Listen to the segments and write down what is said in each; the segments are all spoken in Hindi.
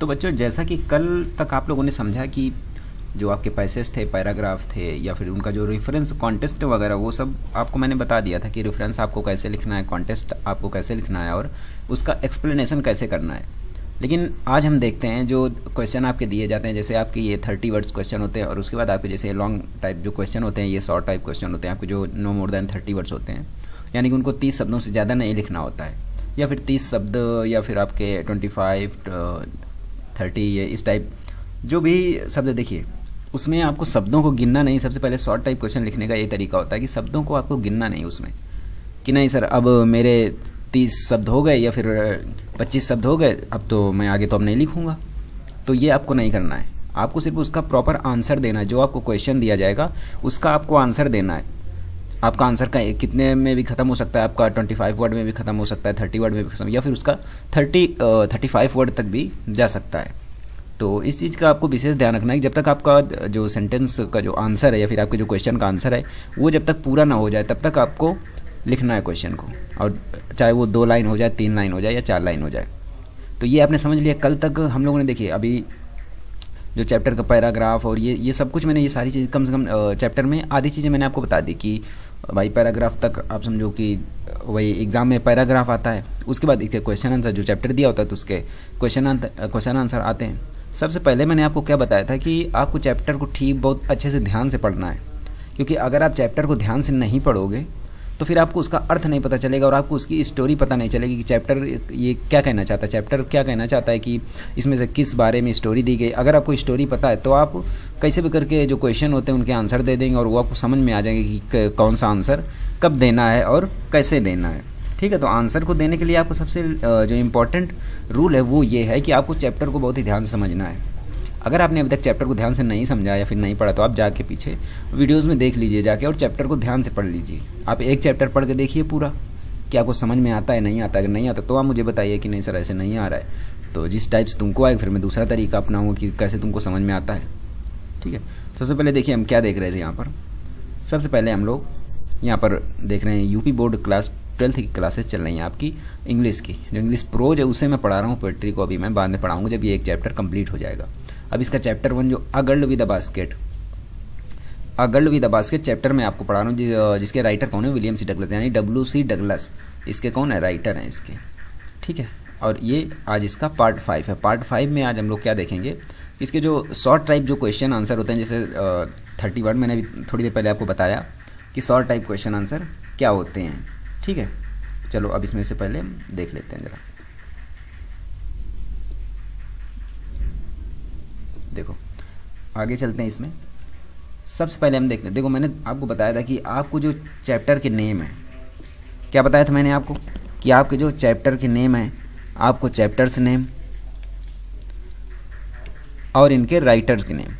तो बच्चों, जैसा कि कल तक आप लोगों ने समझा कि जो आपके पैसेज थे, पैराग्राफ थे, या फिर उनका जो रेफरेंस कॉन्टेस्ट वगैरह, वो सब आपको मैंने बता दिया था कि रेफरेंस आपको कैसे लिखना है, कॉन्टेस्ट आपको कैसे लिखना है और उसका एक्सप्लेनेशन कैसे करना है। लेकिन आज हम देखते हैं जो क्वेश्चन आपके दिए जाते हैं, जैसे आपके ये 30 वर्ड्स क्वेश्चन होते हैं और उसके बाद आपके जैसे लॉन्ग टाइप जो क्वेश्चन होते हैं, ये शॉर्ट टाइप क्वेश्चन होते हैं आपके जो नो मोर देन 30 वर्ड्स होते हैं, यानी कि उनको 30 शब्दों से ज़्यादा नहीं लिखना होता है, या फिर 30 शब्द, या फिर आपके 25 30, ये इस टाइप जो भी शब्द। देखिए, उसमें आपको शब्दों को गिनना नहीं। सबसे पहले शॉर्ट टाइप क्वेश्चन लिखने का ये तरीका होता है कि शब्दों को आपको गिनना नहीं उसमें, कि नहीं सर अब मेरे 30 शब्द हो गए या फिर 25 शब्द हो गए, अब तो मैं आगे तो अब नहीं लिखूंगा। तो ये आपको नहीं करना है। आपको सिर्फ उसका प्रॉपर आंसर देना है। जो आपको क्वेश्चन दिया जाएगा उसका आपको आंसर देना है। आपका आंसर का कितने में भी खत्म हो सकता है, आपका 25 वर्ड में भी खत्म हो सकता है, 30 वर्ड में भी खत्म, या फिर उसका 35 वर्ड तक भी जा सकता है। तो इस चीज़ का आपको विशेष ध्यान रखना है कि जब तक आपका जो सेंटेंस का जो आंसर है या फिर आपके जो क्वेश्चन का आंसर है वो जब तक पूरा ना हो जाए तब तक आपको लिखना है क्वेश्चन को, और चाहे वो 2 लाइन हो जाए, 3 लाइन हो जाए या 4 लाइन हो जाए। तो ये आपने समझ लिया। कल तक हम लोगों ने देखिए अभी जो चैप्टर का पैराग्राफ और ये सब कुछ, मैंने ये सारी चीज़ कम से कम चैप्टर में आधी चीज़ें मैंने आपको बता दी कि भाई पैराग्राफ तक आप समझो कि वही एग्ज़ाम में पैराग्राफ आता है, उसके बाद इसके क्वेश्चन आंसर जो चैप्टर दिया होता है तो उसके क्वेश्चन आंसर आते हैं। सबसे पहले मैंने आपको क्या बताया था कि आपको चैप्टर को ठीक बहुत अच्छे से ध्यान से पढ़ना है, क्योंकि अगर आप चैप्टर को ध्यान से नहीं पढ़ोगे तो फिर आपको उसका अर्थ नहीं पता चलेगा और आपको उसकी स्टोरी पता नहीं चलेगी कि चैप्टर ये क्या कहना चाहता है, चैप्टर क्या कहना चाहता है, कि इसमें से किस बारे में स्टोरी दी गई। अगर आपको स्टोरी पता है तो आप कैसे भी करके जो क्वेश्चन होते हैं उनके आंसर दे देंगे और वो आपको समझ में आ जाएंगे कि कौन सा आंसर कब देना है और कैसे देना है। ठीक है, तो आंसर को देने के लिए आपको सबसे जो इम्पोर्टेंट रूल है वो ये है कि आपको चैप्टर को बहुत ही ध्यान से समझना है। अगर आपने अभी तक चैप्टर को ध्यान से नहीं समझा या फिर नहीं पढ़ा तो आप जाके पीछे वीडियोस में देख लीजिए जाके और चैप्टर को ध्यान से पढ़ लीजिए। आप एक चैप्टर पढ़ के देखिए पूरा कि आपको समझ में आता है नहीं आता। अगर नहीं आता तो आप मुझे बताइए कि नहीं सर ऐसे नहीं आ रहा है, तो जिस टाइप से तुमको आए फिर मैं दूसरा तरीका अपनाऊँगा कि कैसे तुमको समझ में आता है। ठीक है, सबसे पहले देखिए हम क्या देख रहे थे यहाँ पर। सबसे पहले हम लोग यहाँ पर देख रहे हैं यूपी बोर्ड क्लास 12th की क्लासेस चल रही हैं आपकी इंग्लिश की। जो इंग्लिश प्रोज है उसे मैं पढ़ा रहा हूँ, पोएट्री को अभी मैं बाद में पढ़ाऊँगा जब ये एक चैप्टर कंप्लीट हो जाएगा। अब इसका चैप्टर 1 जो a girl with a basket, a girl with a basket chapter में आपको पढ़ा रहा हूँ, जिसके राइटर कौन है, विलियम सी डगलस, यानी WC डगलस इसके कौन है, राइटर हैं इसके। ठीक है, और ये आज इसका पार्ट 5 है। पार्ट 5 में आज हम लोग क्या देखेंगे, इसके जो शॉर्ट टाइप जो क्वेश्चन आंसर होते हैं, जैसे 30 वर्ड मैंने अभी थोड़ी देर पहले आपको बताया कि शॉर्ट टाइप क्वेश्चन आंसर क्या होते हैं। ठीक है, चलो अब इसमें से पहले देख लेते हैं जरा। देखो आगे चलते हैं इसमें। सबसे पहले हम देखते हैं, देखो मैंने आपको बताया था कि आपको जो चैप्टर के नेम है, क्या बताया था मैंने आपको कि आपके जो चैप्टर के नेम है, आपको चैप्टर्स नेम और इनके राइटर्स के नेम,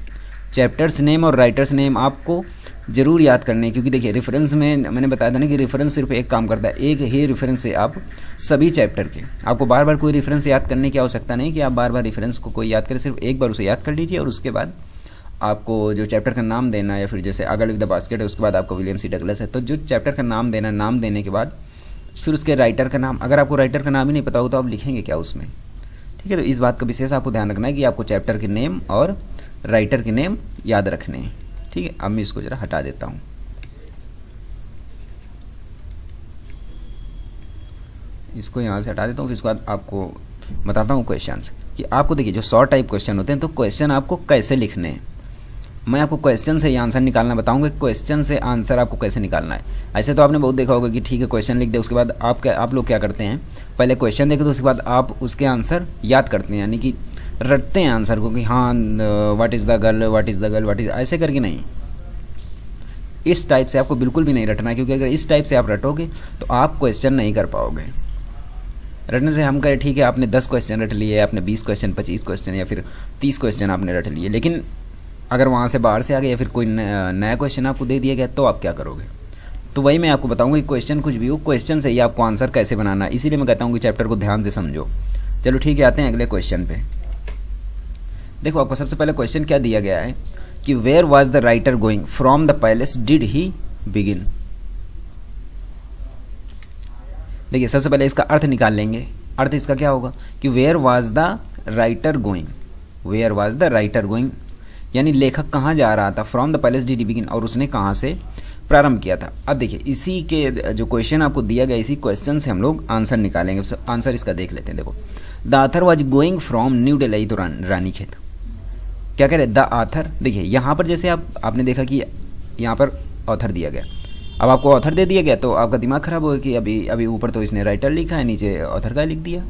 चैप्टर्स नेम और राइटर्स नेम आपको जरूर याद करने, क्योंकि देखिए रेफरेंस में मैंने बताया था ना कि रेफरेंस सिर्फ एक काम करता है, एक ही रेफरेंस से आप सभी चैप्टर के, आपको बार बार कोई रेफरेंस याद करने की आवश्यकता नहीं कि आप बार बार रेफरेंस को कोई याद करें, सिर्फ एक बार उसे याद कर लीजिए और उसके बाद आपको जो चैप्टर का नाम देना है, या फिर जैसे a girl with the basket है उसके बाद आपको विलियम सी डगलस है, तो जो चैप्टर का नाम देना, नाम देने के बाद फिर उसके राइटर का नाम। अगर आपको राइटर का नाम ही नहीं पता होगा तो आप लिखेंगे क्या उसमें। ठीक है, तो इस बात का विशेष आपको ध्यान रखना है कि आपको चैप्टर के नेम और राइटर के नेम याद रखने हैं। ठीक है, अब मैं इसको जरा हटा देता हूं। इसको यहां से हटा देता हूं, फिर उसके बाद आपको बताता हूं क्वेश्चंस कि आपको देखिए जो शॉर्ट टाइप क्वेश्चन होते हैं तो क्वेश्चन आपको कैसे लिखने हैं। मैं आपको क्वेश्चन से ही आंसर निकालना बताऊंगा, क्वेश्चन से आंसर आपको कैसे निकालना है। ऐसे तो आपने बहुत देखा होगा कि ठीक है क्वेश्चन लिख दे, उसके बाद आप लोग क्या करते हैं, पहले क्वेश्चन देखे तो उसके बाद आप उसके आंसर याद करते हैं, यानी कि रटते हैं आंसर को कि हाँ what is the girl, what is the girl, what is, ऐसे करके नहीं। इस टाइप से आपको बिल्कुल भी नहीं रटना है, क्योंकि अगर इस टाइप से आप रटोगे तो आप क्वेश्चन नहीं कर पाओगे। रटने से हम कहें ठीक है आपने 10 क्वेश्चन रट लिए, आपने 20 क्वेश्चन, 25 क्वेश्चन या फिर 30 क्वेश्चन आपने रट लिए, लेकिन अगर वहाँ से बाहर से आ गए या फिर कोई नया क्वेश्चन आपको दे दिया गया तो आप क्या करोगे। तो वही मैं आपको बताऊंगा कि क्वेश्चन कुछ भी हो, क्वेश्चन से ही आपको आंसर कैसे बनाना है। इसीलिए मैं कहता हूँ कि चैप्टर को ध्यान से समझो। चलो ठीक है, आते हैं अगले क्वेश्चन पे। देखो आपको सबसे पहले क्वेश्चन क्या दिया गया है कि where was the writer going from the palace did he begin. देखिए सबसे पहले इसका अर्थ निकाल लेंगे। अर्थ इसका क्या होगा कि where was the writer going, where was the writer going, यानी लेखक कहाँ जा रहा था, from the palace did he begin, और उसने कहाँ से प्रारंभ किया था। अब देखिए इसी के जो क्वेश्चन आपको दिया गया, इसी क्वेश्चन से हम लोग आंसर निकालेंगे। आंसर इसका देख लेते हैं। देखो, the author was going from New Delhi to Ranikhet. क्या कह रहे, द आथर, देखिए यहाँ पर जैसे आपने देखा कि यहाँ पर ऑथर दिया गया, अब आपको ऑथर दे दिया गया तो आपका दिमाग खराब होगा कि अभी ऊपर तो इसने राइटर लिखा है, नीचे ऑथर का लिख दिया,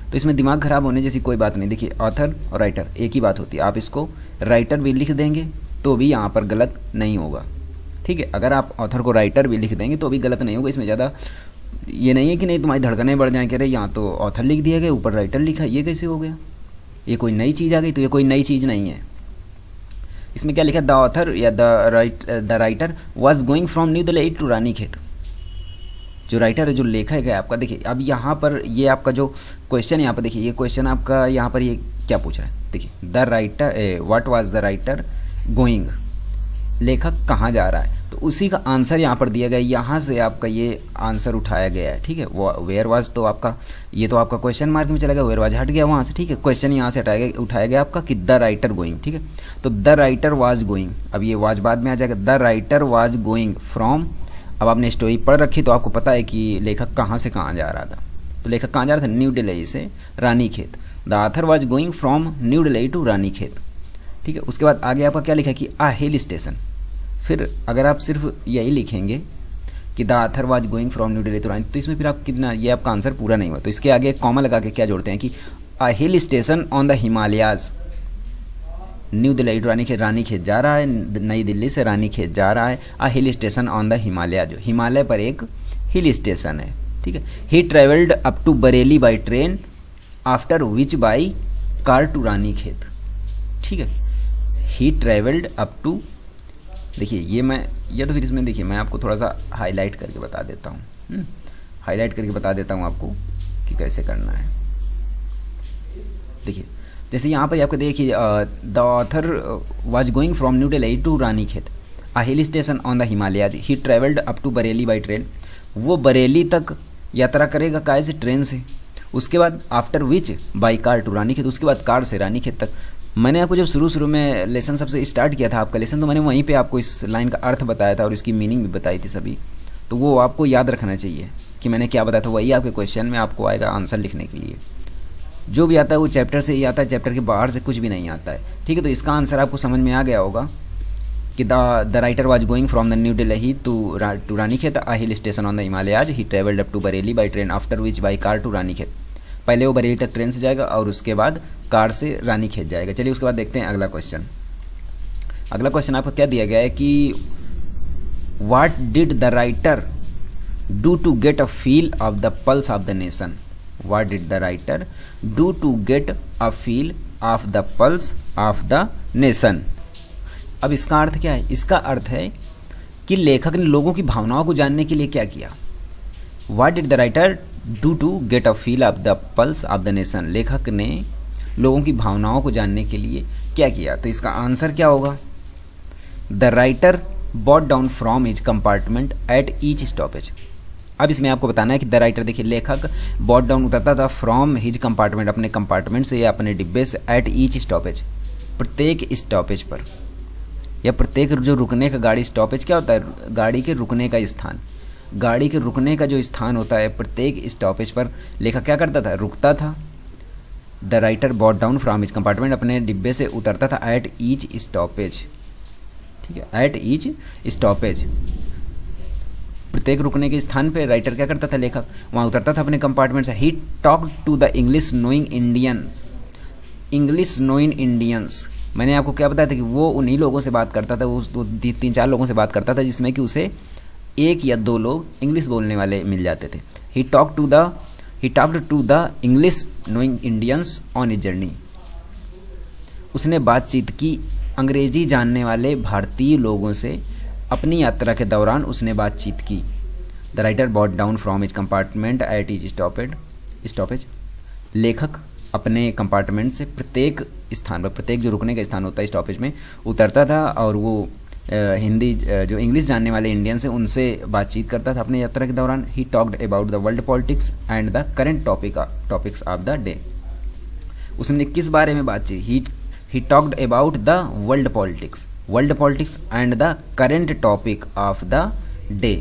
तो इसमें दिमाग खराब होने जैसी कोई बात नहीं। देखिए ऑथर और राइटर एक ही बात होती है, आप इसको राइटर भी लिख देंगे तो भी यहाँ पर गलत नहीं होगा, ठीक है। अगर आप ऑथर को राइटर भी लिख देंगे तो भी गलत नहीं होगा। इसमें ज़्यादा ये नहीं है कि नहीं तुम्हारी धड़कनें बढ़ जाएँ, कह रहे यहाँ तो ऑथर लिख दिया गया, ऊपर राइटर लिखा, ये कैसे हो गया, ये कोई नई चीज़ आ गई, तो ये कोई नई चीज़ नहीं है। इसमें क्या लिखा, द ऑथर या the writer was going from New Delhi to Ranikhet. जो राइटर है, जो लेखक है आपका, देखिए अब यहाँ पर ये आपका जो क्वेश्चन यहाँ पर देखिए, ये क्वेश्चन आपका यहाँ पर ये क्या पूछ रहा है, देखिए the writer, what was the writer going, लेखक कहाँ जा रहा है, तो उसी का आंसर यहाँ पर दिया गया, यहाँ से आपका ये आंसर उठाया गया है, ठीक है। वेयर वाज तो आपका ये तो आपका क्वेश्चन मार्क में चला गया, वेयर वाज हट गया वहाँ से, ठीक है। क्वेश्चन यहाँ से उठाया गया आपका कि द राइटर गोइंग, ठीक है। तो द राइटर वाज गोइंग, अब ये वाज बाद में आ जाएगा, the writer was going from, अब आपने स्टोरी पढ़ रखी तो आपको पता है कि लेखक कहाँ से कहाँ जा रहा था, तो लेखक कहाँ जा रहा था, न्यू दिल्ली से Ranikhet. The author was going from New Delhi to Ranikhet, ठीक है। उसके बाद आगे आपका क्या लिखा कि आ हिल स्टेशन, फिर अगर आप सिर्फ यही लिखेंगे कि the author was going from New Delhi to Ranikhet, तो इसमें फिर आप कितना, ये आपका आंसर पूरा नहीं हुआ। तो इसके आगे कॉमा लगा के क्या जोड़ते हैं कि a hill station on the Himalayas, New Delhi to Ranikhet, Ranikhet जा रहा है, नई दिल्ली से रानीखेत जा रहा है। A hill station on the Himalaya, जो हिमालय पर एक हिल स्टेशन है, ठीक है। He travelled up to Bareilly by train, after which by car to Ranikhet, ठीक है। ही ट्रेवल्ड अप टू, देखिए ये तो फिर इसमें देखिए मैं आपको थोड़ा सा हाईलाइट करके बता देता हूँ, हाईलाइट करके बता देता हूँ आपको कि कैसे करना है। देखिए जैसे यहाँ पर आपको देखिए, the author was going from New Delhi to Ranikhet, a hill station on the Himalayas, he travelled up to Bareilly by train, वो बरेली तक यात्रा करेगा काय से, ट्रेन से। उसके बाद after which by car to Ranikhet, उसके बाद कार से रानीखेत तक। मैंने आपको जब शुरू में लेसन सबसे स्टार्ट किया था आपका लेसन, तो मैंने वहीं पे आपको इस लाइन का अर्थ बताया था और इसकी मीनिंग भी बताई थी सभी, तो वो आपको याद रखना चाहिए कि मैंने क्या बताया था, वही आपके क्वेश्चन में आपको आएगा आंसर लिखने के लिए। जो भी आता है वो चैप्टर से ही आता है, चैप्टर के बाहर से कुछ भी नहीं आता है, ठीक है। तो इसका आंसर आपको समझ में आ गया होगा कि the writer was going from the New Delhi to Ranikhet, a hill station on the Himalayas, he travelled up to Bareilly by train, after which by car to Ranikhet. पहले वो बरेली तक ट्रेन से जाएगा और उसके बाद कार से रानीखेत जाएगा। चलिए उसके बाद देखते हैं अगला क्वेश्चन। अगला क्वेश्चन आपको क्या दिया गया है कि what did the writer do to get a feel of the pulse of the nation, what did the writer do to get a feel of the pulse of the nation. अब इसका अर्थ क्या है, इसका अर्थ है कि लेखक ने लोगों की भावनाओं को जानने के लिए क्या किया। What did the writer do to get a feel of the pulse of the nation, लेखक ने लोगों की भावनाओं को जानने के लिए क्या किया। तो इसका आंसर क्या होगा, the writer got down from his compartment at each stoppage. अब इसमें आपको बताना है कि द राइटर, देखिए लेखक बॉट डाउन उतरता था फ्रॉम हिज कंपार्टमेंट, अपने कंपार्टमेंट से या अपने डिब्बे से, एट ईच स्टॉपेज, प्रत्येक स्टॉपेज पर, या प्रत्येक जो रुकने का, गाड़ी स्टॉपेज क्या होता है, गाड़ी के रुकने का स्थान, गाड़ी के रुकने का जो स्थान होता है, प्रत्येक स्टॉपेज पर लेखक क्या करता था, रुकता था। The writer got down from his compartment, अपने डिब्बे से उतरता था, एट ईच स्टॉपेज, ठीक है, एट ईच स्टॉपेज, प्रत्येक रुकने के स्थान पे राइटर क्या करता था, लेखक वहाँ उतरता था अपने कंपार्टमेंट से। He talk to the English knowing Indians, English knowing Indians, मैंने आपको क्या बताया था कि वो उन्हीं लोगों से बात करता था, वो 3-4 लोगों से बात करता था जिसमें कि उसे 1 या 2 लोग इंग्लिश बोलने वाले मिल जाते थे। He talked to the English knowing Indians on his journey, उसने बातचीत की अंग्रेजी जानने वाले भारतीय लोगों से अपनी यात्रा के दौरान उसने बातचीत की। The writer got down from his compartment at each stoppage, लेखक अपने कंपार्टमेंट से प्रत्येक स्थान पर, प्रत्येक जो रुकने का स्थान होता है स्टॉपेज में, उतरता था और वो हिंदी जो इंग्लिश जानने वाले इंडियन से उनसे बातचीत करता था अपने यात्रा के दौरान। He talked about the world politics and the current topics of the day, उसने किस बारे में बात की? He talked about the world politics and the current topic of the day.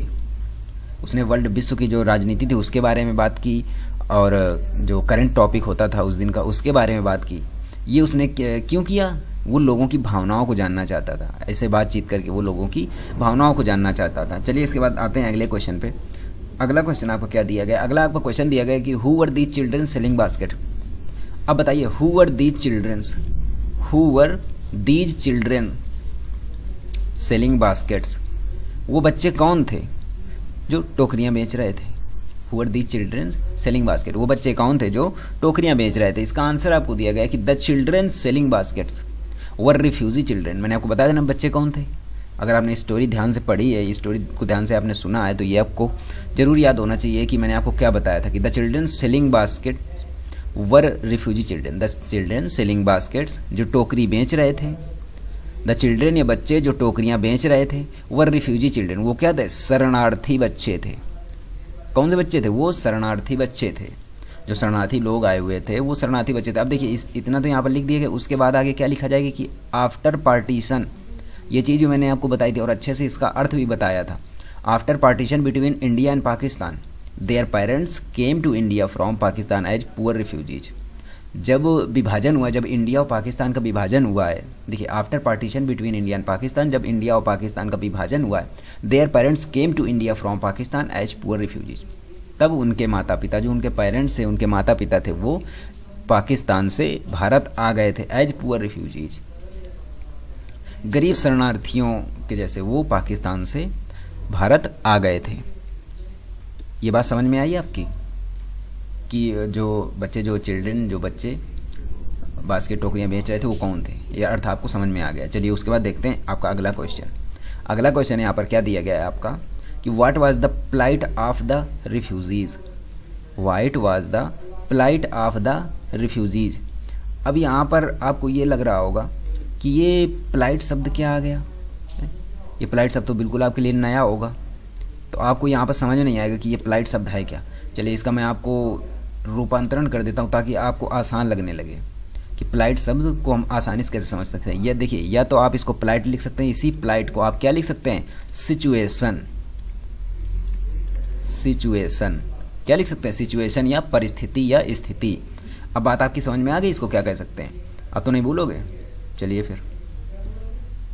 उसने वर्ल्ड विश्व की जो राजनीति थी उसके बारे में बात की, और जो करंट टॉपिक होता था उस दिन का उसके बारे में बात की। ये उसने क्यों किया? वो लोगों की भावनाओं को जानना चाहता था। ऐसे बातचीत करके वो लोगों की भावनाओं को जानना चाहता था। चलिए इसके बाद आते हैं अगले क्वेश्चन पे। अगला क्वेश्चन आपको क्या दिया गया? अगला आपको क्वेश्चन दिया गया कि who were these children selling basket. अब बताइए, who were these children selling baskets. वो बच्चे कौन थे जो टोकरियां बेच रहे थे? Who were these children selling basket, वो बच्चे कौन थे जो टोकरियां बेच रहे थे? इसका आंसर आपको दिया गया कि the children selling baskets were refugee children. मैंने आपको बताया था ना बच्चे कौन थे। अगर आपने स्टोरी ध्यान से पढ़ी है, इस स्टोरी को ध्यान से आपने सुना है, तो ये आपको जरूर याद होना चाहिए कि मैंने आपको क्या बताया था कि the children selling basket were refugee children. The children selling baskets, जो टोकरी बेच रहे थे, द चिल्ड्रन, ये बच्चे जो टोकरियां बेच रहे थे, वर रिफ्यूजी चिल्ड्रन, वो क्या थे? शरणार्थी बच्चे थे। कौन से बच्चे थे? वो शरणार्थी बच्चे थे। जो शरणार्थी लोग आए हुए थे वो शरणार्थी बच्चे थे। अब देखिए इतना तो यहाँ पर लिख दिया गया, उसके बाद आगे क्या लिखा जाएगा कि आफ्टर पार्टीशन। ये चीज़ जो मैंने आपको बताई थी और अच्छे से इसका अर्थ भी बताया था। After partition between India and Pakistan, their parents came to India from Pakistan as poor refugees. जब विभाजन हुआ, जब इंडिया और पाकिस्तान का विभाजन हुआ है, देखिए after partition between India and Pakistan, जब इंडिया और पाकिस्तान का विभाजन हुआ है, their parents came to India from Pakistan as poor refugees. तब उनके माता पिता, जो उनके पेरेंट्स थे, उनके माता पिता थे, वो पाकिस्तान से भारत आ गए थे एज पुअर रिफ्यूजीज, गरीब शरणार्थियों के जैसे वो पाकिस्तान से भारत आ गए थे। ये बात समझ में आई आपकी कि जो बच्चे, जो चिल्ड्रन, जो बच्चे बास्केट टोकरियां बेच रहे थे वो कौन थे? ये अर्थ आपको समझ में आ गया। चलिए उसके बाद देखते हैं आपका अगला क्वेश्चन। अगला क्वेश्चन यहाँ पर क्या दिया गया है आपका कि what was the plight of the refugees. What was the plight of the refugees. अब यहाँ पर आपको ये लग रहा होगा कि ये प्लाइट शब्द क्या आ गया। ये प्लाइट शब्द तो बिल्कुल आपके लिए नया होगा, तो आपको यहाँ पर समझ में नहीं आएगा कि ये प्लाइट शब्द है क्या। चलिए इसका मैं आपको रूपांतरण कर देता हूँ ताकि आपको आसान लगने लगे कि प्लाइट शब्द को हम आसानी से कैसे समझ सकते हैं। यह देखिए, या तो आप इसको प्लाइट लिख सकते हैं, इसी प्लाइट को आप क्या लिख सकते हैं? सिचुएशन। सिचुएशन क्या लिख सकते हैं? सिचुएशन या परिस्थिति या स्थिति। अब बात आपकी समझ में आ गई, इसको क्या कह सकते हैं? अब तो नहीं भूलोगे। चलिए फिर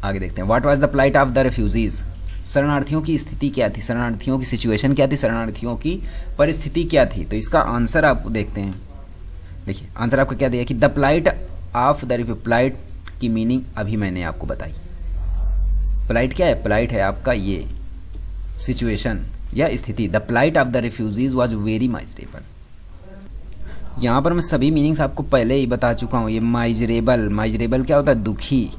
आगे देखते हैं। What was the plight of the refugees. शरणार्थियों की स्थिति क्या थी? शरणार्थियों की सिचुएशन क्या थी? शरणार्थियों की परिस्थिति क्या थी? तो इसका आंसर आप देखते हैं। देखिए आंसर आपका क्या दिया कि the plight of the refuge. Plight की मीनिंग अभी मैंने आपको बताई। प्लाइट क्या है? प्लाइट है आपका ये सिचुएशन या स्थिति। The plight of the refugees was very miserable. यहाँ पर मैं सभी मीनिंग्स आपको पहले ही बता चुका हूँ। ये माइजरेबल, माइजरेबल क्या होता है? दुखी।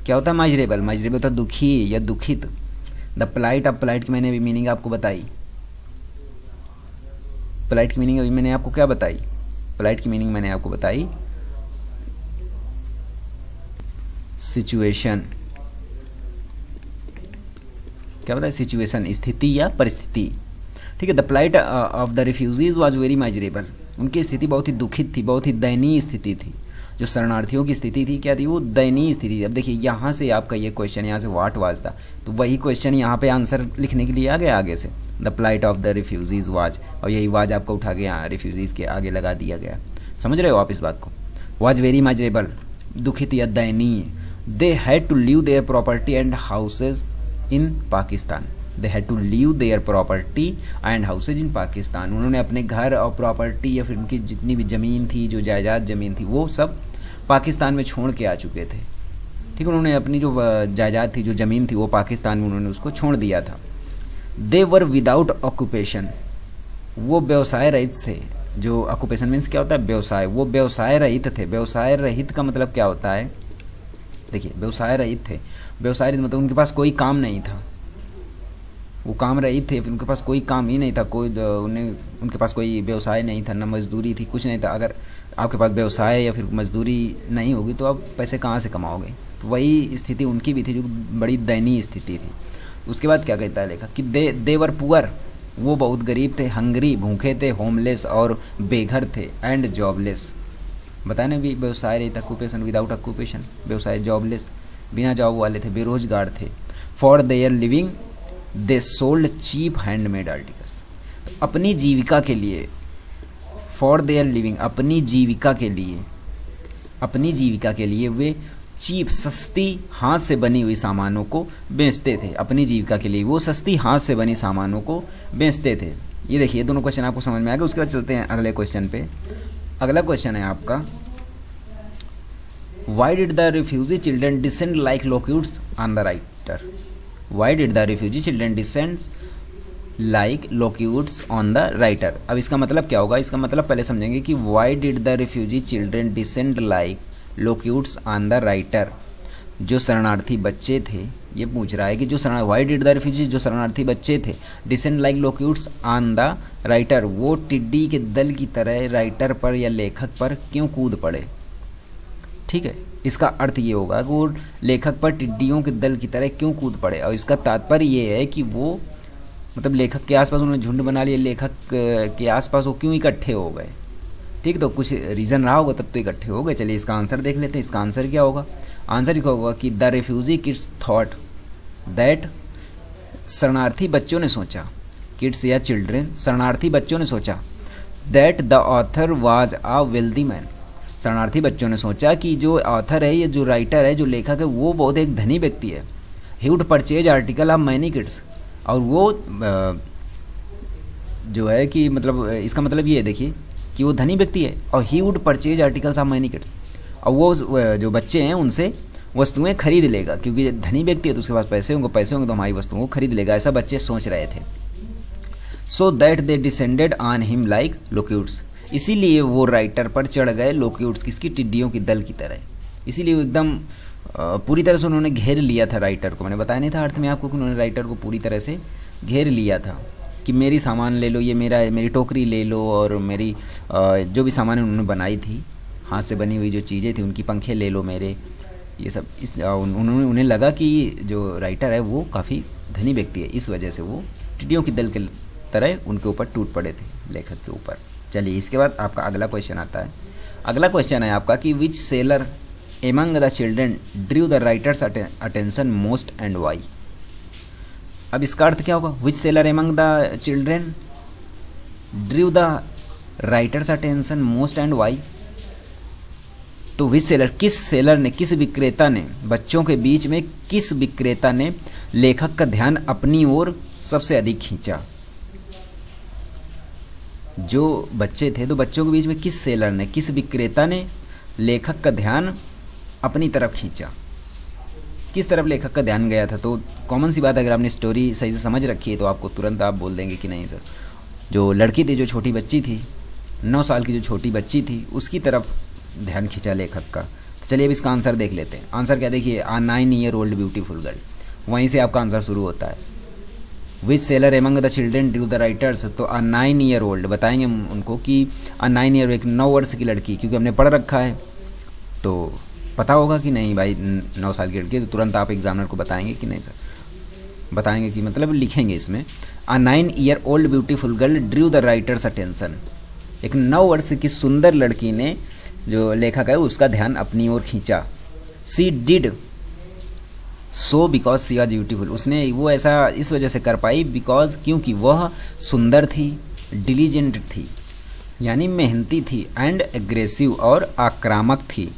क्या होता है माइजरेबल? माइजरेबल होता है दुखी या दुखित। द प्लाइट ऑफ, प्लाइट की मैंने अभी मीनिंग आपको बताई। प्लाइट की मीनिंग अभी मैंने आपको क्या बताई? प्लाइट की मीनिंग मैंने आपको बताई सिचुएशन। क्या बताया? सिचुएशन, स्थिति या परिस्थिति। ठीक है। The plight of the refugees was very miserable. उनकी स्थिति बहुत ही दुखित थी, बहुत ही दयनीय स्थिति थी। जो शरणार्थियों की स्थिति थी क्या थी? वो दयनीय स्थिति थी। अब देखिए यहाँ से आपका ये क्वेश्चन, यहाँ से व्हाट वाज द, तो वही क्वेश्चन यहाँ पे आंसर लिखने के लिए आ गया आगे से। The plight of the refugees was, और यही वाज आपका उठा के यहाँ रिफ्यूजीज के आगे लगा दिया गया। समझ रहे हो आप इस बात को? वाज वेरी माइजरेबल, दुखित या दयनीय। They had to leave their property and houses in Pakistan. They had to leave their property and houses in Pakistan. उन्होंने अपने घर और प्रॉपर्टी या फिर उनकी जितनी भी ज़मीन थी, जो जायदाद ज़मीन थी, वो सब पाकिस्तान में छोड़ के आ चुके थे। ठीक है। उन्होंने अपनी जो जायदाद थी, जो ज़मीन थी, वो पाकिस्तान में उन्होंने उसको छोड़ दिया था। दे वर विदाउट ऑक्यूपेशन। वो व्यवसाय रहित थे। जो ऑक्यूपेशन मीन्स क्या होता है? व्यवसाय। वो व्यवसाय रहित थे। व्यवसाय रहित का मतलब क्या होता है? देखिए व्यवसाय रहित थे। व्यवसाय रहित मतलब उनके पास कोई काम नहीं था। वो काम रहित थे, उनके पास कोई काम ही नहीं था। उनके पास कोई व्यवसाय नहीं था, ना मजदूरी थी, कुछ नहीं था। अगर आपके पास व्यवसाय या फिर मजदूरी नहीं होगी तो आप पैसे कहाँ से कमाओगे? तो वही स्थिति उनकी भी थी, जो बड़ी दयनीय स्थिति थी। उसके बाद क्या कहता है लेखक कि दे वर पुअर। वो बहुत गरीब थे, हंगरी, भूखे थे, होमलेस और बेघर थे, एंड जॉबलेस। बताया ना भी, व्यवसाय रहित, ऑक्यूपेशन विदाउट ऑक्यूपेशन, व्यवसाय जॉबलेस, बिना जॉब वाले थे, बेरोजगार थे। For their living they sold cheap handmade articles, अपनी जीविका के लिए, फॉर देयर लिविंग अपनी जीविका के लिए, अपनी जीविका के लिए वे चीप सस्ती हाथ से बनी हुई सामानों को बेचते थे। अपनी जीविका के लिए वो सस्ती हाथ से बनी सामानों को बेचते थे। ये देखिए दोनों क्वेश्चन आपको समझ में आ गए। उसके बाद चलते हैं अगले क्वेश्चन पे। अगला क्वेश्चन है आपका, why did the refugee children descend like locusts on the writer. Why did the refugee children descend like locusts on the writer. अब इसका मतलब क्या होगा, इसका मतलब पहले समझेंगे कि why did the refugee children descend like locusts on the writer. जो शरणार्थी बच्चे थे, ये पूछ रहा है कि जो वाई डिड द रिफ्यूजी, जो शरणार्थी बच्चे थे, descend like locusts on the writer, वो टिड्डी के दल की तरह राइटर पर या लेखक पर क्यों कूद पड़े। ठीक है, इसका अर्थ ये होगा कि वो लेखक पर टिड्डियों के दल की तरह क्यों कूद पड़े। और इसका तात्पर्य ये है कि वो मतलब लेखक के आसपास उन्होंने झुंड बना लिया, लेखक के आसपास वो क्यों इकट्ठे हो गए। ठीक, तो कुछ रीज़न रहा होगा तब तो इकट्ठे हो गए। चलिए इसका आंसर देख लेते हैं। इसका आंसर क्या होगा, आंसर क्या होगा कि the refugee kids thought that, शरणार्थी बच्चों ने सोचा, किड्स या चिल्ड्रेन, शरणार्थी बच्चों ने सोचा, that the author was a wealthy man. शरणार्थी बच्चों ने सोचा कि जो ऑथर है, ये जो राइटर है, जो लेखक है, वो बहुत एक धनी व्यक्ति है। He would purchase article of many kids, और वो जो है कि मतलब इसका मतलब ये है देखिए कि वो धनी व्यक्ति है और he would purchase articles of many kids, और वो जो बच्चे हैं उनसे वस्तुएं खरीद लेगा, क्योंकि धनी व्यक्ति है तो उसके पास पैसे होंगे तो हमारी वस्तुओं को खरीद लेगा, ऐसा बच्चे सोच रहे थे। So that they descended on him like locusts, इसीलिए वो राइटर पर चढ़ गए लोक्यूट्स, किसकी, टिड्डियों की दल की तरह। इसीलिए वो एकदम पूरी तरह से उन्होंने घेर लिया था राइटर को। मैंने बताया नहीं था अर्थ में आपको कि उन्होंने राइटर को पूरी तरह से घेर लिया था कि मेरी सामान ले लो, ये मेरी टोकरी ले लो, और मेरी जो भी सामान उन्होंने बनाई थी, हाथ से बनी हुई जो चीज़ें थी, उनकी पंखे ले लो मेरे, ये सब। उन्हें लगा कि जो राइटर है वो काफ़ी धनी व्यक्ति है, इस वजह से वो टिड्डियों की दल के तरह उनके ऊपर टूट पड़े थे, लेखक के ऊपर। चलिए इसके बाद आपका अगला क्वेश्चन आता है। अगला क्वेश्चन है आपका कि which seller among the children drew the writer's attention most and why. अब इसका अर्थ क्या होगा, which seller among the children drew the writer's attention most and why. तो विच सेलर, किस सेलर ने, किस विक्रेता ने, बच्चों के बीच में किस विक्रेता ने लेखक का ध्यान अपनी ओर सबसे अधिक खींचा। जो बच्चे थे तो बच्चों के बीच में किस सेलर ने, किस विक्रेता ने लेखक का ध्यान अपनी तरफ खींचा, किस तरफ लेखक का ध्यान गया था। तो कॉमन सी बात है, अगर आपने स्टोरी सही से समझ रखी है तो आपको तुरंत आप बोल देंगे कि नहीं सर, जो लड़की थी, जो छोटी बच्ची थी, 9 साल की जो छोटी बच्ची थी, उसकी तरफ ध्यान खींचा लेखक का। तो चलिए अब इसका आंसर देख लेते हैं। आंसर क्या, देखिए, a 9 year old beautiful girl, वहीं से आपका आंसर शुरू होता है। Which seller among the children drew the writer's, तो आ 9 ईयर ओल्ड बताएंगे उनको कि आ 9 ईयर, एक 9 वर्ष की लड़की, क्योंकि हमने पढ़ रखा है तो पता होगा कि नहीं भाई 9 साल की लड़की, तो तुरंत आप एग्जामिनर को बताएंगे कि नहीं सर, बताएंगे कि मतलब लिखेंगे इसमें, आ 9 year old beautiful girl Drew the writer's attention. एक 9 वर्ष की सुंदर लड़की ने, जो लेखक है, उसका ध्यान अपनी ओर खींचा। She did so because she was beautiful, उसने वो ऐसा इस वजह से कर पाई बिकॉज, क्योंकि वह सुंदर थी, डिलीजेंट थी यानी मेहनती थी, एंड एग्रेसिव और आक्रामक थी।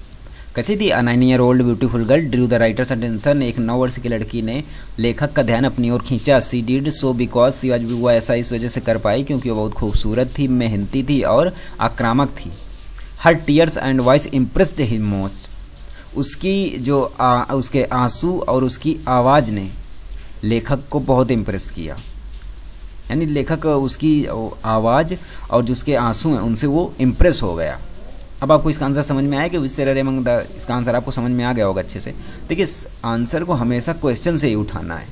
कैसी थी, 9 year old beautiful girl Drew the writer's attention, एक 9 वर्ष की लड़की ने लेखक का ध्यान अपनी ओर खींचा। She did so because she was, वो ऐसा इस वजह से कर पाई क्योंकि वो बहुत खूबसूरत थी, मेहनती थी और आक्रामक थी। हर tears and voice impressed him most, उसकी जो उसके आंसू और उसकी आवाज़ ने लेखक को बहुत इम्प्रेस किया, यानी लेखक उसकी आवाज़ और जो उसके आंसू हैं उनसे वो इम्प्रेस हो गया। अब आपको इसका आंसर समझ में आया कि विच सेलर एमंग द, इसका आंसर आपको समझ में आ गया होगा अच्छे से। देखिए आंसर को हमेशा क्वेश्चन से ही उठाना है,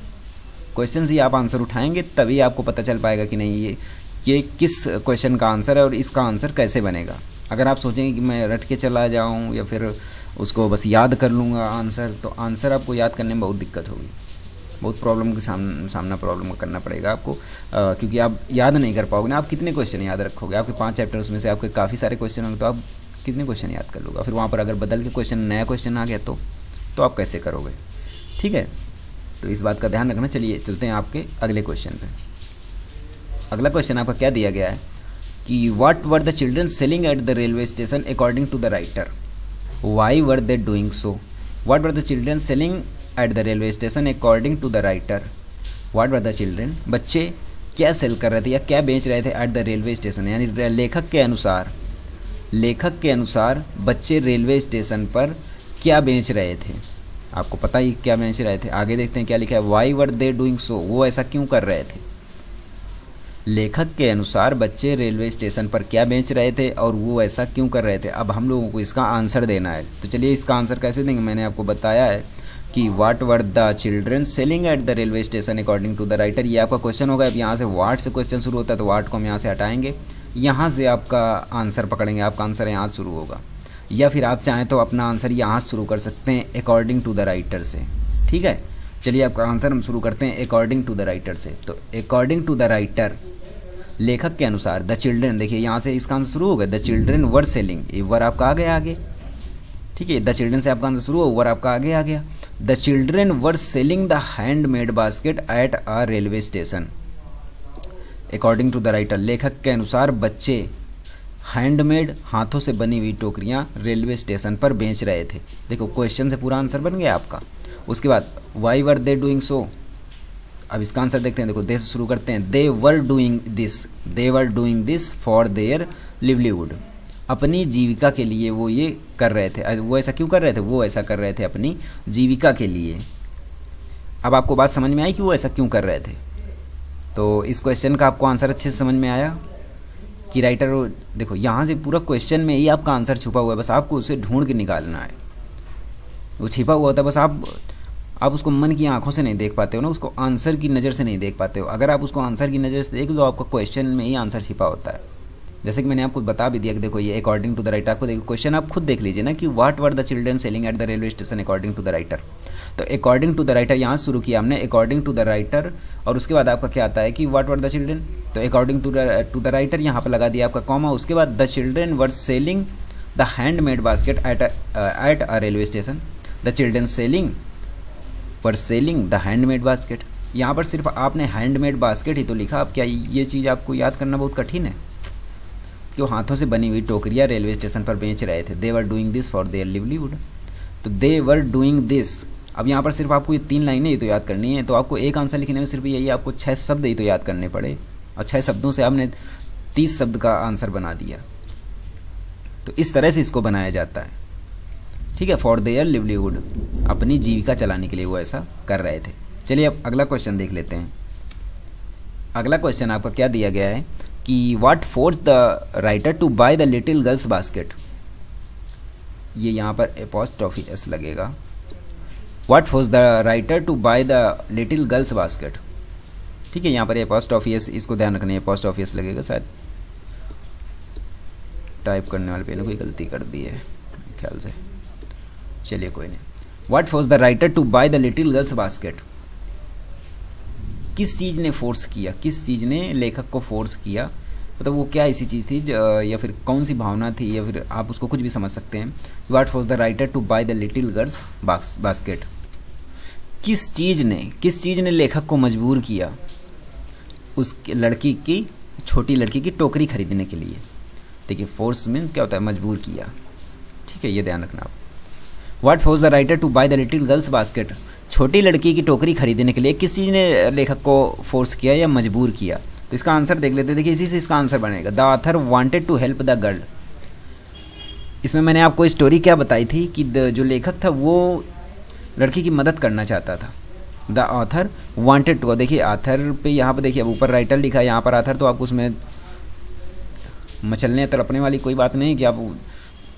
क्वेश्चन से ही आप आंसर उठाएंगे तभी आपको पता चल पाएगा कि नहीं ये किस क्वेश्चन का आंसर है और इसका आंसर कैसे बनेगा। अगर आप सोचेंगे कि मैं रट के चला जाऊँ या फिर उसको बस याद कर लूँगा आंसर, तो आंसर आपको याद करने में बहुत दिक्कत होगी, बहुत प्रॉब्लम के सामना प्रॉब्लम का करना पड़ेगा आपको, क्योंकि आप याद नहीं कर पाओगे ना। आप कितने क्वेश्चन याद रखोगे, आपके 5 चैप्टर्स में से आपके काफ़ी सारे क्वेश्चन होंगे, तो आप कितने क्वेश्चन याद कर लूँगा, फिर वहाँ पर अगर बदल के क्वेश्चन नया क्वेश्चन आ गया तो आप कैसे करोगे, ठीक है। तो इस बात का ध्यान रखना। चलिए चलते हैं आपके अगले क्वेश्चन पे। अगला क्वेश्चन आपका क्या दिया गया है कि what were the children selling at the railway station according to the writer, why were they doing so. What were the children selling at the railway station according to the writer, what were the children, बच्चे क्या सेल कर रहे थे या क्या बेच रहे थे एट द रेलवे स्टेशन, यानी लेखक के अनुसार बच्चे रेलवे स्टेशन पर क्या बेच रहे थे। आपको पता ही क्या बेच रहे थे। आगे देखते हैं क्या लिखा है, वाई वर दे डूइंग सो, वो ऐसा क्यों कर रहे थे। लेखक के अनुसार बच्चे रेलवे स्टेशन पर क्या बेच रहे थे और वो ऐसा क्यों कर रहे थे। अब हम लोगों को इसका आंसर देना है। तो चलिए इसका आंसर कैसे देंगे, मैंने आपको बताया है कि what were the children selling at the railway station according to the writer, ये आपका क्वेश्चन होगा। अब यहाँ से व्हाट से क्वेश्चन शुरू होता है तो व्हाट को हम यहाँ से हटाएंगे, यहाँ से आपका आंसर पकड़ेंगे, आपका आंसर यहाँ शुरू होगा। या फिर आप चाहें तो अपना आंसर यहाँ शुरू कर सकते हैं अकॉर्डिंग टू द राइटर से, ठीक है। चलिए आपका आंसर हम शुरू करते हैं अकॉर्डिंग टू द राइटर से। तो अकॉर्डिंग टू द राइटर, लेखक के अनुसार, द चिल्ड्रन, देखिए यहाँ से इसका आंसर शुरू हो गया, द चिल्ड्रन वर सेलिंग, ये वर आपका आ गया आगे, ठीक है। द चिल्ड्रन से आपका आंसर शुरू हो, वर आपका आगे आ गया। The children were selling the handmade basket at a railway station according to the writer, लेखक के अनुसार बच्चे हैंडमेड, हाथों से बनी हुई टोकरियाँ रेलवे स्टेशन पर बेच रहे थे। देखो क्वेश्चन से पूरा आंसर बन गया आपका। उसके बाद वाई वर दे डूइंग सो, अब इसका आंसर देखते हैं। देखो दे से शुरू करते हैं, they were doing this for their livelihood, अपनी जीविका के लिए वो ये कर रहे थे। वो ऐसा क्यों कर रहे थे, वो ऐसा कर रहे थे अपनी जीविका के लिए। अब आपको बात समझ में आई कि वो ऐसा क्यों कर रहे थे। तो इस क्वेश्चन का आपको आंसर अच्छे से समझ में आया कि राइटर, देखो यहाँ से पूरा क्वेश्चन में ही आपका आंसर छुपा हुआ है, बस आपको उसे ढूंढ के निकालना है। वो छिपा हुआ होता है, बस आप उसको मन की आंखों से नहीं देख पाते हो ना, उसको आंसर की नज़र से नहीं देख पाते हो। अगर आप उसको आंसर की नज़र से देख लो, आपका क्वेश्चन में ही आंसर छिपा होता है। जैसे कि मैंने आपको बता भी दिया कि देखो ये अकॉर्डिंग टू द राइटर, आपको देखो क्वेश्चन आप खुद देख लीजिए ना कि what were the children selling at the railway station according to the writer. तो अकॉर्डिंग टू द राइटर यहाँ शुरू किया हमने, अकॉर्डिंग टू द राइटर, और उसके बाद आपका क्या आता है कि व्हाट वर द चिल्ड्रन, तो अकॉर्डिंग टू द राइटर यहाँ पर लगा दिया आपका कॉमा। उसके बाद the children were selling the handmade basket at a railway station, the children were selling the handmade basket. यहाँ पर सिर्फ आपने हैंडमेड बास्केट ही तो लिखा। अब क्या ये चीज़ आपको याद करना बहुत कठिन है कि वो हाथों से बनी हुई टोकरियाँ रेलवे स्टेशन पर बेच रहे थे। They were doing this for their livelihood, तो दे वर डूइंग दिस। अब यहाँ पर सिर्फ आपको ये 3 लाइनें ही तो याद करनी है, तो आपको एक आंसर लिखने में सिर्फ यही आपको 6 शब्द ही तो याद करने पड़े, और 6 शब्दों से आपने 30 शब्द का आंसर बना दिया। तो इस तरह से इसको बनाया जाता है, ठीक है। फॉर देयर लिवलीहुड, अपनी जीविका चलाने के लिए वो ऐसा कर रहे थे। चलिए अब अगला क्वेश्चन देख लेते हैं। अगला क्वेश्चन आपका क्या दिया गया है कि what force the writer to buy the little girl's basket, ये यहाँ पर एपॉस्ट्रोफी एस लगेगा। What force the writer to buy the little girl's basket, ठीक है। यहाँ पर एपॉस्ट्रोफी एस, इसको ध्यान रखना है, एपॉस्ट्रोफी एस लगेगा। शायद टाइप करने वाले पे ने कोई गलती कर दी है ख्याल से, चलिए कोई नहीं। What force the writer to buy the little girl's basket, किस चीज़ ने फोर्स किया, किस चीज़ ने लेखक को फोर्स किया, मतलब वो क्या ऐसी चीज़ थी या फिर कौन सी भावना थी, या फिर आप उसको कुछ भी समझ सकते हैं। What force the writer to buy the little girl's basket, किस चीज़ ने लेखक को मजबूर किया उस लड़की की, छोटी लड़की की टोकरी खरीदने के लिए। देखिए फोर्स मीन्स क्या होता है, मजबूर किया, ठीक है, ये ध्यान रखना आप। What force the writer to buy the little girl's basket, छोटी लड़की की टोकरी खरीदने के लिए किस चीज़ ने लेखक को फोर्स किया या मजबूर किया। तो इसका आंसर देख लेते हैं। देखिए इसी से इसका आंसर बनेगा, the author wanted to help the girl. इसमें मैंने आपको स्टोरी क्या बताई थी कि जो लेखक था वो लड़की की मदद करना चाहता था। द ऑथर वांटेड टू, देखिए ऑथर पे यहाँ पर देखिए अब ऊपर राइटर लिखा है, यहाँ पर ऑथर, तो आपको उसमें मचलने तड़पने वाली कोई बात नहीं कि आप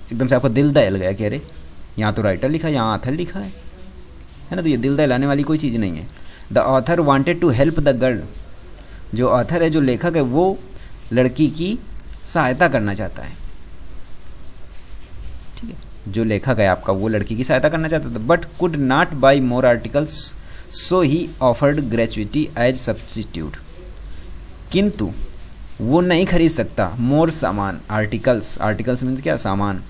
एकदम से आपका दिल दहल गया कि अरे यहाँ तो राइटर लिखा है, यहाँ ऑथर लिखा है ना, तो ये दिल दहलाने वाली कोई चीज़ नहीं है। The author wanted to help the girl, जो ऑथर है, जो लेखक है, वो लड़की की सहायता करना चाहता है, ठीक है। जो लेखक है आपका वो लड़की की सहायता करना चाहता था, but could not buy more articles so he offered gratuity as substitute, किंतु वो नहीं खरीद सकता मोर सामान, आर्टिकल्स मीन्स क्या, सामान,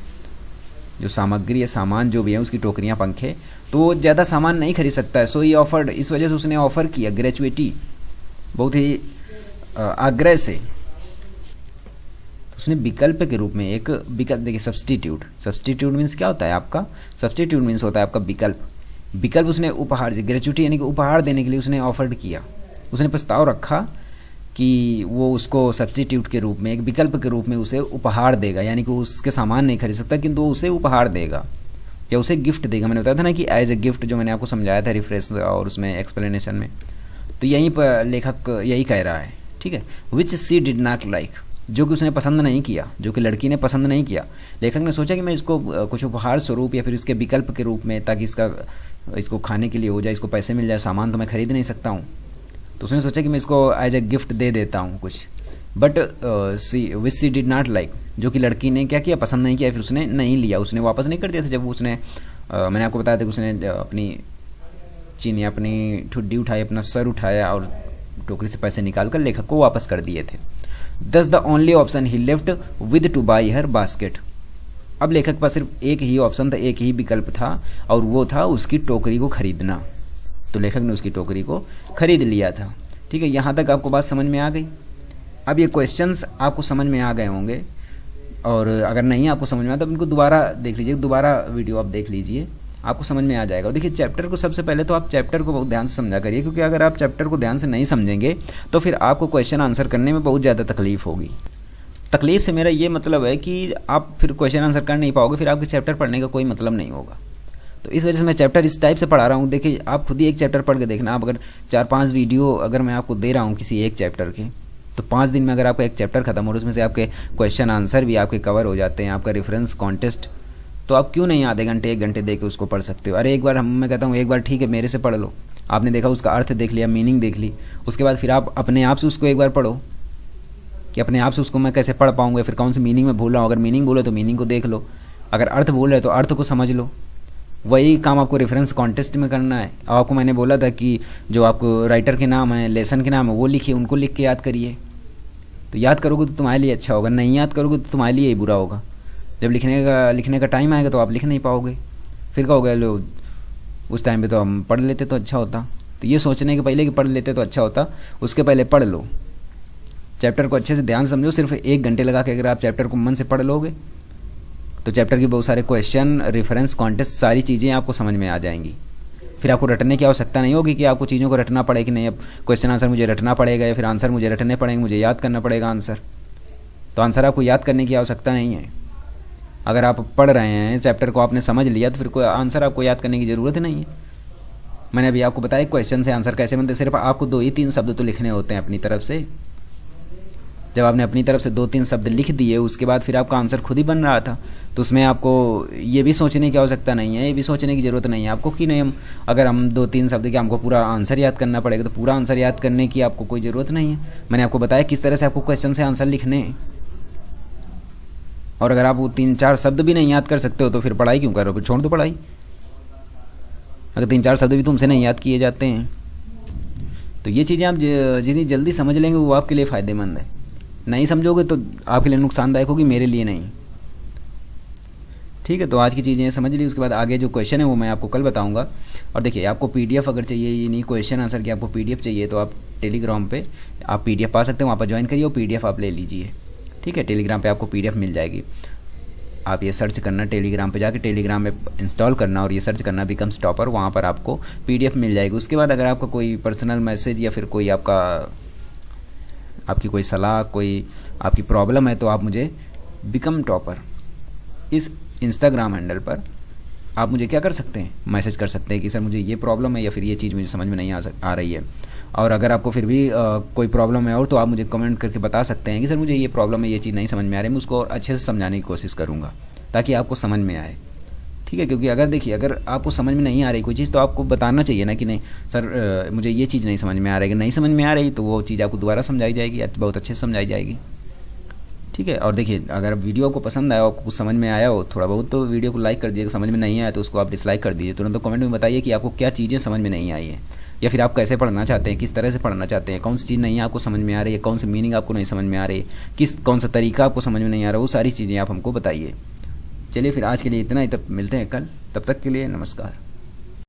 जो सामग्री या सामान जो भी है उसकी टोकरियाँ, पंखे, तो वो ज़्यादा सामान नहीं खरीद सकता है। सो ही ऑफर्ड, इस वजह से उसने ऑफ़र किया ग्रेचुइटी, बहुत ही आग्रह से। उसने विकल्प के रूप में एक विकल्प, देखिए सब्स्टिट्यूट, सब्स्टिट्यूट मीन्स क्या होता है आपका, सब्स्टिट्यूट मीन्स होता है आपका विकल्प। विकल्प उसने उपहार, ग्रेचुइटी यानी कि उपहार देने के लिए उसने ऑफर्ड किया, उसने प्रस्ताव रखा कि वो उसको सब्स्टिट्यूट के रूप में, एक विकल्प के रूप में उसे उपहार देगा, यानी कि उसके सामान नहीं खरीद सकता किंतु वो उसे उपहार देगा या उसे गिफ्ट देगा। मैंने बताया था ना कि एज ए गिफ्ट, जो मैंने आपको समझाया था रिफ्रेश और उसमें एक्सप्लेनेशन में, तो यहीं पर लेखक यही कह रहा है, ठीक है। विच सी डिड नॉट लाइक, जो कि उसने पसंद नहीं किया, जो कि लड़की ने पसंद नहीं किया। लेखक ने सोचा कि मैं इसको कुछ उपहार स्वरूप या फिर इसके विकल्प के रूप में, ताकि इसको खाने के लिए हो जाए, इसको पैसे मिल जाए, सामान तो मैं खरीद नहीं सकता हूँ, तो उसने सोचा कि मैं इसको एज ए गिफ्ट दे देता हूँ कुछ। But which she did not like, जो कि लड़की ने क्या किया, पसंद नहीं किया, फिर उसने नहीं लिया, उसने वापस नहीं कर दिया था। जब उसने मैंने आपको बताया था कि उसने अपनी चीनी, अपनी ठुड्डी उठाई, अपना सर उठाया और टोकरी से पैसे निकाल कर लेखक को वापस कर दिए थे। दस the only option he left with two by her basket. अब लेखक के पास सिर्फ एक ही ऑप्शन था, एक ही विकल्प था, और वो था उसकी टोकरी को खरीदना। तो लेखक ने उसकी टोकरी को खरीद लिया था। ठीक है, यहाँ तक आपको बात समझ में आ गई। अब ये क्वेश्चंस आपको समझ में आ गए होंगे, और अगर नहीं आपको समझ में आया तो इनको दोबारा देख लीजिए, दोबारा वीडियो आप देख लीजिए, आपको समझ में आ जाएगा। और देखिए चैप्टर को, सबसे पहले तो आप चैप्टर को बहुत ध्यान से समझा करिए, क्योंकि अगर आप चैप्टर को ध्यान से नहीं समझेंगे तो फिर आपको क्वेश्चन आंसर करने में बहुत ज़्यादा तकलीफ होगी। तकलीफ से मेरा ये मतलब है कि आप फिर क्वेश्चन आंसर कर नहीं पाओगे, फिर आपके चैप्टर पढ़ने का कोई मतलब नहीं होगा। तो इस वजह से मैं चैप्टर इस टाइप से पढ़ा रहा हूँ। देखिए आप खुद ही एक चैप्टर पढ़ के देखना, आप अगर 4-5 वीडियो अगर मैं आपको दे रहा हूँ किसी एक चैप्टर के, तो 5 दिन में अगर आपका एक चैप्टर खत्म हो और उसमें से आपके क्वेश्चन आंसर भी आपके कवर हो जाते हैं, आपका रेफरेंस कॉन्टेस्ट, तो आप क्यों नहीं आधे घंटे 1 घंटे दे के उसको पढ़ सकते हो। अरे एक बार मैं कहता हूँ, एक बार ठीक है मेरे से पढ़ लो, आपने देखा, उसका अर्थ देख लिया, मीनिंग देख ली, उसके बाद फिर आप अपने आप से उसको एक बार पढ़ो कि अपने आप से उसको मैं कैसे पढ़ पाऊँगा, फिर कौन सी मीनिंग में भूल रहा हूँ। अगर मीनिंग बोले तो मीनिंग को देख लो, अगर अर्थ बोल रहे तो अर्थ को समझ लो। वही काम आपको रेफरेंस कॉन्टेस्ट में करना है। और आपको मैंने बोला था कि जो आपको राइटर के नाम है, लेसन के नाम है, वो लिखिए, उनको लिख के याद करिए। तो याद करोगे तो तुम्हारे लिए अच्छा होगा, नहीं याद करोगे तो तुम्हारे लिए ही बुरा होगा। जब लिखने का टाइम आएगा तो आप लिख नहीं पाओगे, फिर कहोगे लो उस टाइम पे तो हम पढ़ लेते तो अच्छा होता। तो ये सोचने के पहले कि पढ़ लेते तो अच्छा होता, उसके पहले पढ़ लो, चैप्टर को अच्छे से ध्यान समझो। सिर्फ 1 घंटे लगा के अगर आप चैप्टर को मन से पढ़ लोगे तो चैप्टर के बहुत सारे क्वेश्चन, रेफरेंस, कॉन्टेस्ट, सारी चीज़ें आपको समझ में आ जाएंगी। फिर आपको रटने की आवश्यकता नहीं होगी कि आपको चीज़ों को रटना पड़े कि नहीं, अब क्वेश्चन आंसर मुझे रटना पड़ेगा या फिर आंसर मुझे रटने पड़ेंगे, मुझे याद करना पड़ेगा आंसर। तो आंसर आपको याद करने की आवश्यकता नहीं है। अगर आप पढ़ रहे हैं चैप्टर को, आपने समझ लिया, तो फिर कोई आंसर आपको याद करने की ज़रूरत ही नहीं है। मैंने अभी आपको बताया क्वेश्चन से आंसर कैसे बनते, सिर्फ आपको 2 ही 3 शब्द तो लिखने होते हैं अपनी तरफ से। जब आपने अपनी तरफ से 2-3 शब्द लिख दिए, उसके बाद फिर आपका आंसर खुद ही बन रहा था। तो उसमें आपको ये भी सोचने की आवश्यकता नहीं है, ये भी सोचने की ज़रूरत नहीं है आपको कि नहीं, अगर हम 2-3 शब्द के हमको पूरा आंसर याद करना पड़ेगा, तो पूरा आंसर याद करने की आपको कोई ज़रूरत नहीं है। मैंने आपको बताया किस तरह से आपको क्वेश्चन से आंसर लिखने हैं। और अगर आप वो 3-4 शब्द भी नहीं याद कर सकते हो तो फिर पढ़ाई क्यों करो, फिर छोड़ दो पढ़ाई। अगर 3-4 शब्द भी तुमसे नहीं याद किए जाते हैं तो ये चीज़ें आप जितनी जल्दी समझ लेंगे वो आपके लिए फ़ायदेमंद है। नहीं समझोगे तो आपके लिए नुकसानदायक होगी, मेरे लिए नहीं। ठीक है, तो आज की चीज़ें समझ ली। उसके बाद आगे जो क्वेश्चन है वो मैं आपको कल बताऊंगा। और देखिए आपको पीडीएफ अगर चाहिए, ये नहीं क्वेश्चन आंसर की, आपको पीडीएफ चाहिए तो आप टेलीग्राम पे आप पीडीएफ पा सकते हैं, वहाँ पर ज्वाइन करिए और पीडीएफ आप ले लीजिए। ठीक है, टेलीग्राम पे आपको पीडीएफ मिल जाएगी। आप ये सर्च करना टेलीग्राम पे जाके, टेलीग्राम में इंस्टॉल करना और ये सर्च करना बिकम्स टॉपर, वहाँ पर आपको पीडीएफ मिल जाएगी। उसके बाद अगर आपका कोई पर्सनल मैसेज या फिर कोई आपकी कोई सलाह, कोई आपकी प्रॉब्लम है, तो आप मुझे बिकम टॉपर इस इंस्टाग्राम हैंडल पर आप मुझे क्या कर सकते हैं, मैसेज कर सकते हैं कि सर मुझे ये प्रॉब्लम है या फिर ये चीज़ मुझे समझ में नहीं आ रही है। और अगर आपको फिर भी कोई प्रॉब्लम है और, तो आप मुझे कमेंट करके बता सकते हैं कि सर मुझे ये प्रॉब्लम है, ये चीज़ नहीं समझ में आ रही है, मैं उसको और अच्छे से समझाने की कोशिश करूँगा ताकि आपको समझ में आए। ठीक है, क्योंकि अगर देखिए अगर आपको समझ में नहीं आ रही कोई चीज़ तो आपको बताना चाहिए ना कि नहीं सर मुझे ये चीज़ नहीं समझ में आ रही है। नहीं समझ में आ रही तो वो चीज़ आपको दोबारा समझाई जाएगी, बहुत अच्छे से समझाई जाएगी। ठीक है, और देखिए अगर वीडियो को पसंद आया हो, कुछ समझ में आया हो थोड़ा बहुत, तो वीडियो को लाइक कर दीजिए। समझ में नहीं आया तो उसको आप डिसलाइक कर दीजिए। तुरंत कमेंट में बताइए कि आपको क्या चीज़ें समझ में नहीं आई है, या फिर आप कैसे पढ़ना चाहते हैं, किस तरह से पढ़ना चाहते हैं, कौन सी चीज़ नहीं आपको समझ में आ रही है, कौन सी मीनिंग आपको नहीं समझ में आ रही है, कौन सा तरीका आपको समझ में नहीं आ रहा, वो सारी चीज़ें आप हमको बताइए। चलिए फिर आज के लिए इतना ही, तब मिलते हैं कल, तब तक के लिए नमस्कार।